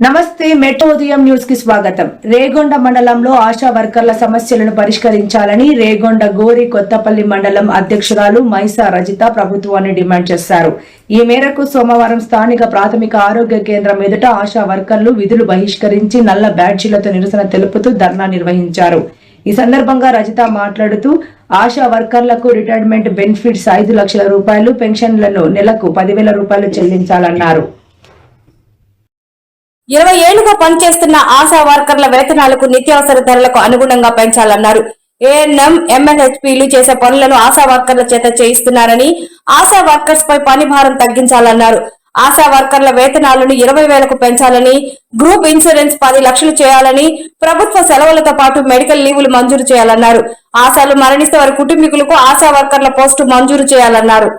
నమస్తే, మెట్రో ఉదయం న్యూస్ కి స్వాగతం. రేగొండ మండలంలో ఆశా వర్కర్ల సమస్యలను పరిష్కరించాలని రేగొండ గోరి కొత్తపల్లి మండలం అధ్యక్షురాలు మైసా రజిత ప్రభుత్వాన్ని డిమాండ్ చేశారు. ఈ మేరకు సోమవారం స్థానిక ప్రాథమిక ఆరోగ్య కేంద్రం ఎదుట ఆశా వర్కర్లు విధులు బహిష్కరించి నల్ల బ్యాడ్జీలతో నిరసన తెలుపుతూ ధర్నా నిర్వహించారు. ఈ సందర్భంగా రజిత మాట్లాడుతూ ఆశా వర్కర్లకు రిటైర్మెంట్ బెనిఫిట్స్ 5 లక్షల రూపాయలు, పెన్షన్లను నెలకు 10,000 రూపాయలు చెల్లించాలన్నారు. 20 ఏళ్లుగా పనిచేస్తున్న ఆశా వర్కర్ల వేతనాలకు నిత్యావసర ధరలకు అనుగుణంగా పెంచాలన్నారు. ఏఎన్ఎం, ఎంఎన్హెచ్పీలు చేసే పనులను ఆశా వర్కర్ల చేత చేయిస్తున్నారని, ఆశా వర్కర్స్ పై పని భారం తగ్గించాలన్నారు. ఆశా వర్కర్ల వేతనాలను 20,000కు పెంచాలని, గ్రూప్ ఇన్సూరెన్స్ 10 లక్షలు చేయాలని, ప్రభుత్వ సెలవులతో పాటు మెడికల్ లీవులు మంజూరు చేయాలన్నారు. ఆశాలు మరణిస్తే వారి కుటుంబీకులకు ఆశా వర్కర్ల పోస్టు మంజూరు చేయాలన్నారు.